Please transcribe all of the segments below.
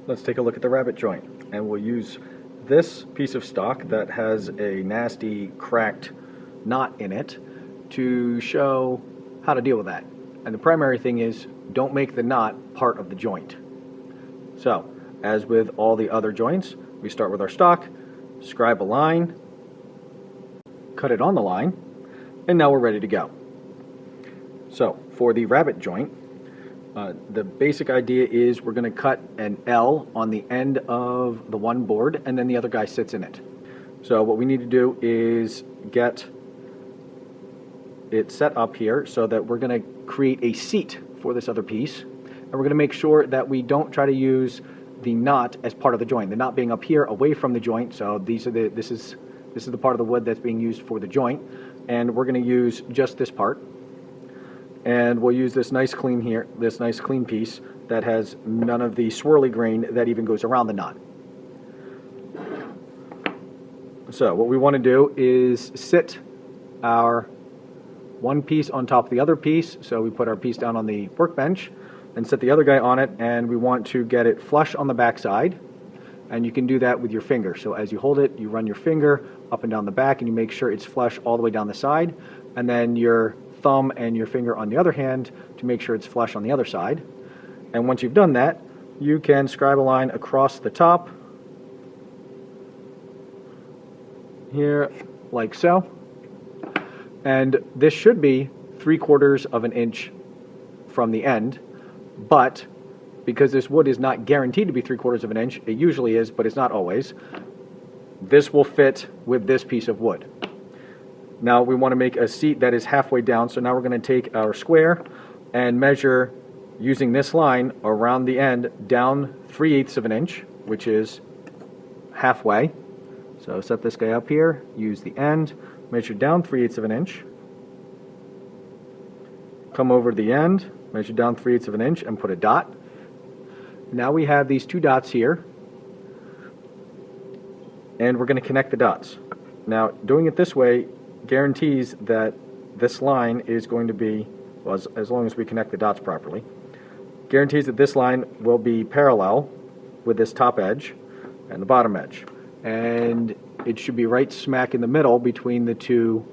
let's take a look at the rabbet joint, and we'll use this piece of stock that has a nasty cracked knot in it to show how to deal with that. And the primary thing is, don't make the knot part of the joint. So, as with all the other joints, we start with our stock, scribe a line, cut it on the line, and now we're ready to go. So, for the rabbet joint, the basic idea is we're going to cut an L on the end of the one board, and then the other guy sits in it. So what we need to do is get it set up here so that we're going to create a seat for this other piece, and we're going to make sure that we don't try to use the knot as part of the joint. The knot being up here away from the joint, so this is the part of the wood that's being used for the joint, and we're going to use just this part. And we'll use this nice clean piece that has none of the swirly grain that even goes around the knot. So what we want to do is sit our one piece on top of the other piece. So we put our piece down on the workbench and set the other guy on it, and we want to get it flush on the back side. And you can do that with your finger. So as you hold it, you run your finger up and down the back, and you make sure it's flush all the way down the side, and then your thumb and your finger on the other hand to make sure it's flush on the other side. And once you've done that, you can scribe a line across the top here like so, and this should be 3/4 of an inch from the end, but because this wood is not guaranteed to be 3/4 of an inch, it usually is, but it's not always, this will fit with this piece of wood. Now we want to make a seat that is halfway down, so now we're going to take our square and measure using this line around the end down 3/8 of an inch, which is halfway. So set this guy up here, use the end, measure down 3/8 of an inch, come over to the end, measure down 3/8 of an inch and put a dot. Now we have these two dots here, and we're going to connect the dots. Now doing it this way guarantees that this line is going to be, well, as long as we connect the dots properly, guarantees that this line will be parallel with this top edge and the bottom edge. And it should be right smack in the middle between the two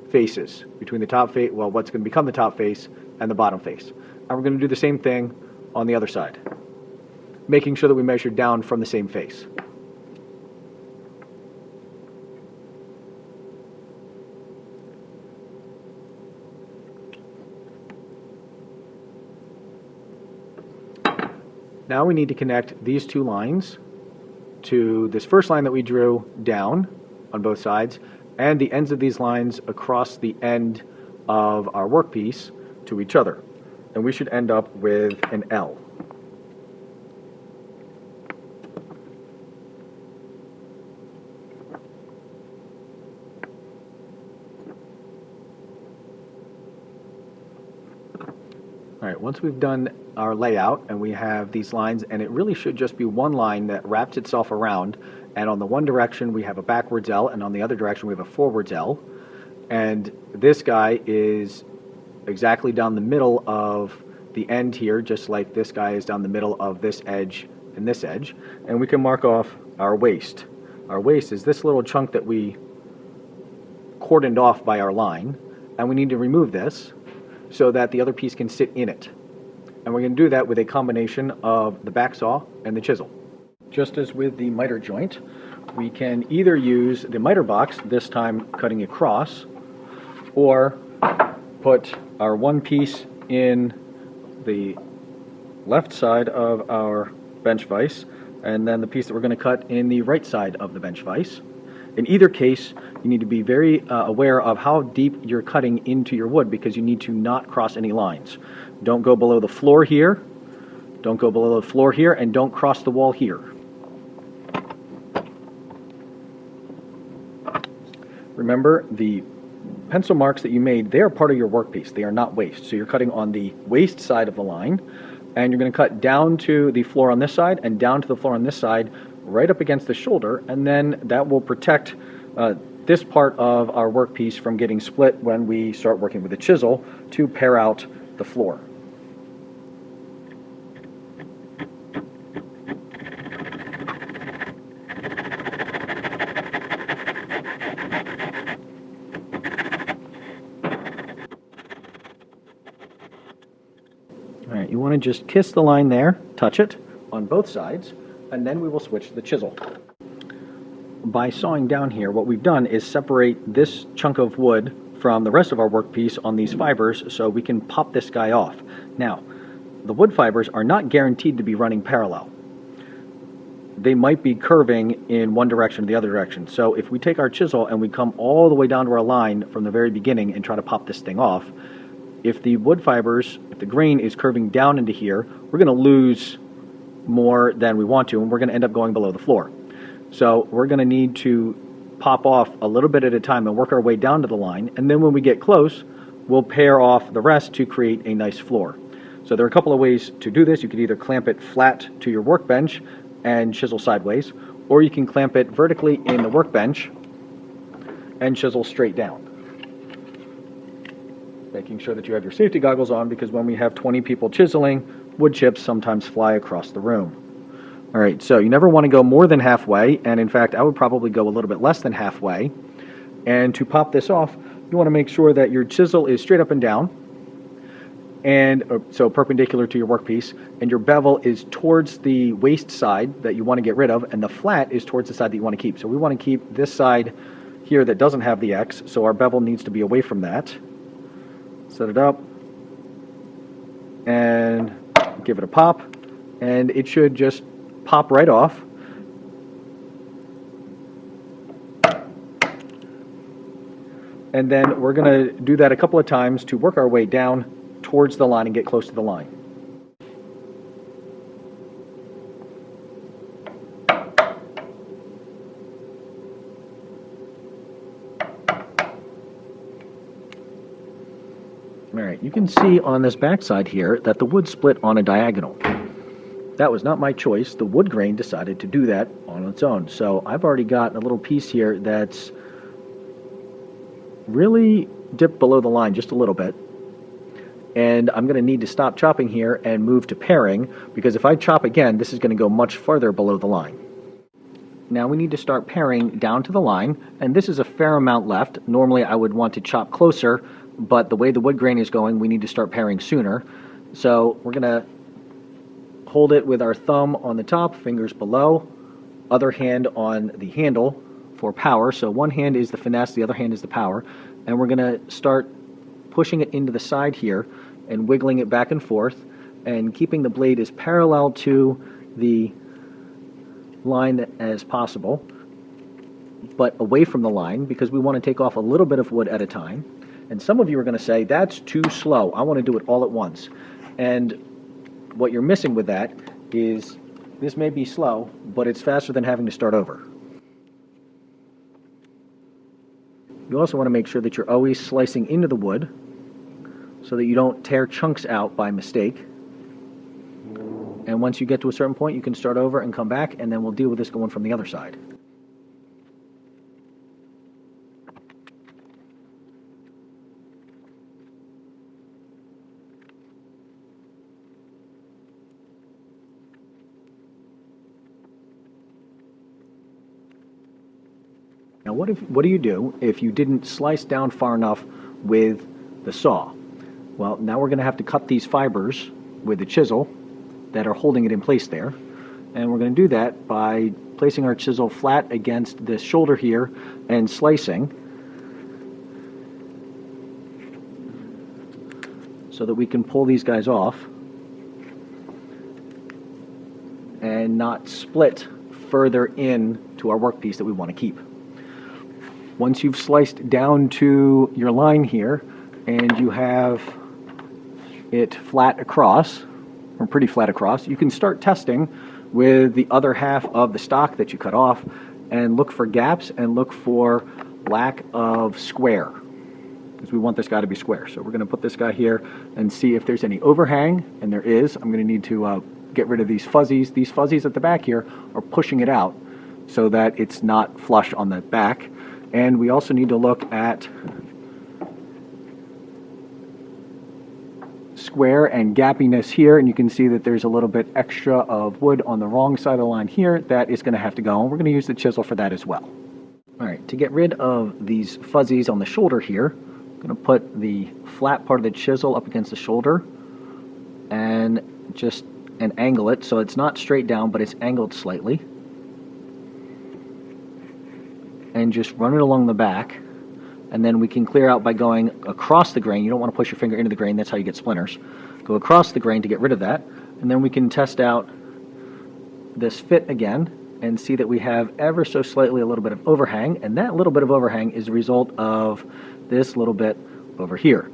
faces, between the top face, well, what's going to become the top face and the bottom face. And we're going to do the same thing on the other side, making sure that we measure down from the same face. Now we need to connect these two lines to this first line that we drew down on both sides, and the ends of these lines across the end of our workpiece to each other. And we should end up with an L. All right, once we've done our layout and we have these lines, and it really should just be one line that wraps itself around, and on the one direction we have a backwards L, and on the other direction we have a forwards L, and this guy is exactly down the middle of the end here, just like this guy is down the middle of this edge and this edge, and we can mark off our waist. Our waist is this little chunk that we cordoned off by our line, and we need to remove this so that the other piece can sit in it. And we're going to do that with a combination of the back saw and the chisel. Just as with the miter joint, we can either use the miter box, this time cutting across, or put our one piece in the left side of our bench vise, and then the piece that we're going to cut in the right side of the bench vise. In either case, you need to be very aware of how deep you're cutting into your wood, because you need to not cross any lines. Don't go below the floor here, don't go below the floor here, and don't cross the wall here. Remember, the pencil marks that you made, they are part of your workpiece. They are not waste. So you're cutting on the waist side of the line, and you're going to cut down to the floor on this side and down to the floor on this side, right up against the shoulder, and then that will protect this part of our workpiece from getting split when we start working with a chisel to pare out the floor. to just kiss the line there, touch it on both sides, and then we will switch to the chisel. By sawing down here, what we've done is separate this chunk of wood from the rest of our workpiece on these fibers so we can pop this guy off. Now, the wood fibers are not guaranteed to be running parallel. They might be curving in one direction or the other direction. So if we take our chisel and we come all the way down to our line from the very beginning and try to pop this thing off, if the wood fibers, if the grain is curving down into here, we're going to lose more than we want to, and we're going to end up going below the floor. So we're going to need to pop off a little bit at a time and work our way down to the line, and then when we get close, we'll pare off the rest to create a nice floor. So there are a couple of ways to do this. You could either clamp it flat to your workbench and chisel sideways, or you can clamp it vertically in the workbench and chisel straight down. Making sure that you have your safety goggles on, because when we have 20 people chiseling, wood chips sometimes fly across the room. All right, so you never want to go more than halfway, and in fact, I would probably go a little bit less than halfway. And to pop this off, you want to make sure that your chisel is straight up and down, and so perpendicular to your workpiece, and your bevel is towards the waste side that you want to get rid of, and the flat is towards the side that you want to keep. So we want to keep this side here that doesn't have the X, so our bevel needs to be away from that. Set it up, and give it a pop, and it should just pop right off. And then we're going to do that a couple of times to work our way down towards the line and get close to the line. Alright, you can see on this backside here that the wood split on a diagonal. That was not my choice. The wood grain decided to do that on its own. So I've already got a little piece here that's really dipped below the line just a little bit. And I'm going to need to stop chopping here and move to paring, because if I chop again, this is going to go much farther below the line. Now we need to start paring down to the line, and this is a fair amount left. Normally I would want to chop closer, but the way the wood grain is going, we need to start paring sooner. So we're going to hold it with our thumb on the top, fingers below, other hand on the handle for power. So one hand is the finesse, the other hand is the power. And we're going to start pushing it into the side here and wiggling it back and forth and keeping the blade as parallel to the line as possible, but away from the line, because we want to take off a little bit of wood at a time. And some of you are going to say, that's too slow. I want to do it all at once. And what you're missing with that is this may be slow, but it's faster than having to start over. You also want to make sure that you're always slicing into the wood so that you don't tear chunks out by mistake. And once you get to a certain point, you can start over and come back, and then we'll deal with this going from the other side. Now what do you do if you didn't slice down far enough with the saw? Well, now we're going to have to cut these fibers with the chisel that are holding it in place there. And we're going to do that by placing our chisel flat against this shoulder here and slicing so that we can pull these guys off and not split further in to our workpiece that we want to keep. Once you've sliced down to your line here and you have it flat across, or pretty flat across, you can start testing with the other half of the stock that you cut off and look for gaps and look for lack of square, because we want this guy to be square. So we're going to put this guy here and see if there's any overhang, and there is. I'm going to need to get rid of these fuzzies. These fuzzies at the back here are pushing it out so that it's not flush on the back. And we also need to look at square and gappiness here, and you can see that there's a little bit extra of wood on the wrong side of the line here that is going to have to go, and we're going to use the chisel for that as well. Alright, to get rid of these fuzzies on the shoulder here, I'm going to put the flat part of the chisel up against the shoulder and just and angle it so it's not straight down, but it's angled slightly. And just run it along the back. And then we can clear out by going across the grain. You don't want to push your finger into the grain, that's how you get splinters. Go across the grain to get rid of that. And then we can test out this fit again and see that we have ever so slightly a little bit of overhang. And that little bit of overhang is the result of this little bit over here.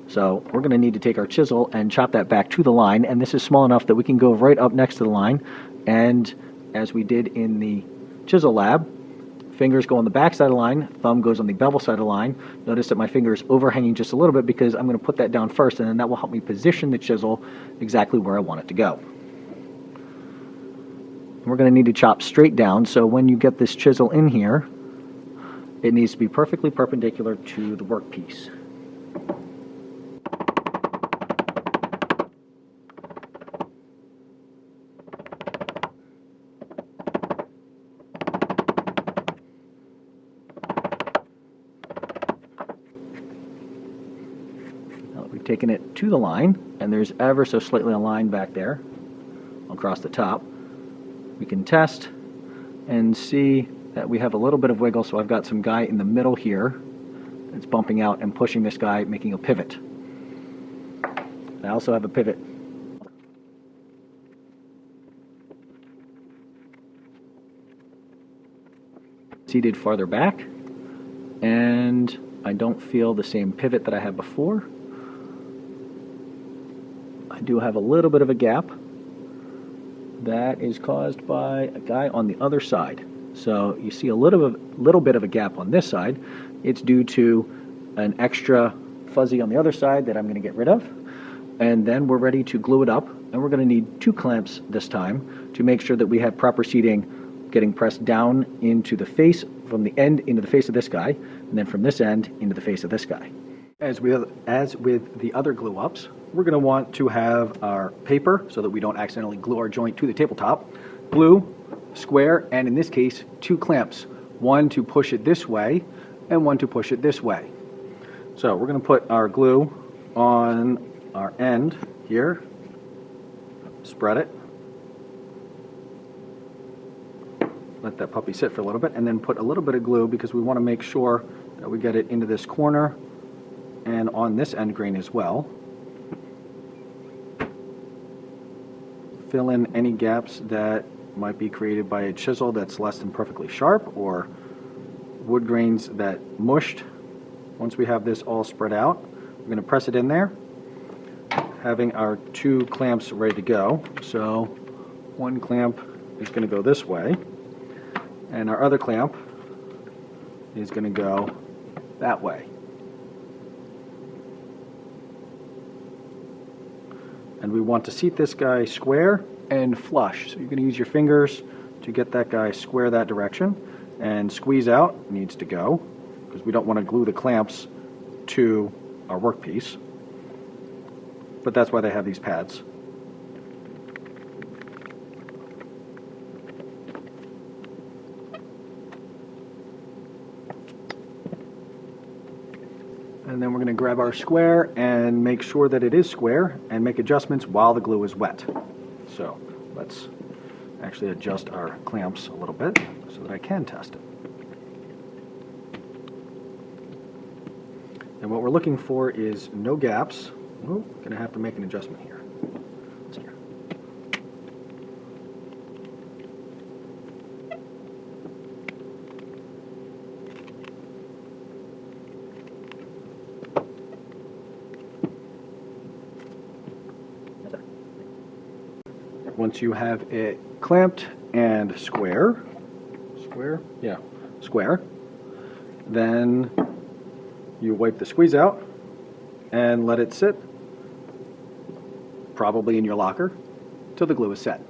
So we're going to need to take our chisel and chop that back to the line, and this is small enough that we can go right up next to the line. And as we did in the chisel lab, fingers go on the back side of the line, thumb goes on the bevel side of the line. Notice that my finger is overhanging just a little bit because I'm going to put that down first, and then that will help me position the chisel exactly where I want it to go. We're going to need to chop straight down, so when you get this chisel in here, it needs to be perfectly perpendicular to the workpiece. We've taken it to the line, and there's ever so slightly a line back there across the top. We can test and see that we have a little bit of wiggle, so I've got some guy in the middle here that's bumping out and pushing this guy, making a pivot. I also have a pivot seated farther back, and I don't feel the same pivot that I had before. I do have a little bit of a gap that is caused by a guy on the other side. So you see a little bit of a gap on this side. It's due to an extra fuzzy on the other side that I'm going to get rid of. And then we're ready to glue it up, and we're going to need 2 clamps this time to make sure that we have proper seating, getting pressed down into the face, from the end into the face of this guy, and then from this end into the face of this guy. As with the other glue ups, we're going to want to have our paper so that we don't accidentally glue our joint to the tabletop, glue, square, and in this case 2 clamps, one to push it this way and one to push it this way. So we're going to put our glue on our end here, spread it, let that puppy sit for a little bit, and then put a little bit of glue because we want to make sure that we get it into this corner and on this end grain as well. Fill in any gaps that might be created by a chisel that's less than perfectly sharp, or wood grains that mushed. Once we have this all spread out, we're going to press it in there, having our 2 clamps ready to go. So one clamp is going to go this way, and our other clamp is going to go that way. And we want to seat this guy square and flush. So you're going to use your fingers to get that guy square that direction, and squeeze out needs to go because we don't want to glue the clamps to our workpiece. But that's why they have these pads. And then we're going to grab our square and make sure that it is square and make adjustments while the glue is wet. So let's actually adjust our clamps a little bit so that I can test it. And what we're looking for is no gaps. Oh, going to have to make an adjustment here. Let's see here. Once you have it clamped and square, then you wipe the squeeze out and let it sit, probably in your locker, till the glue is set.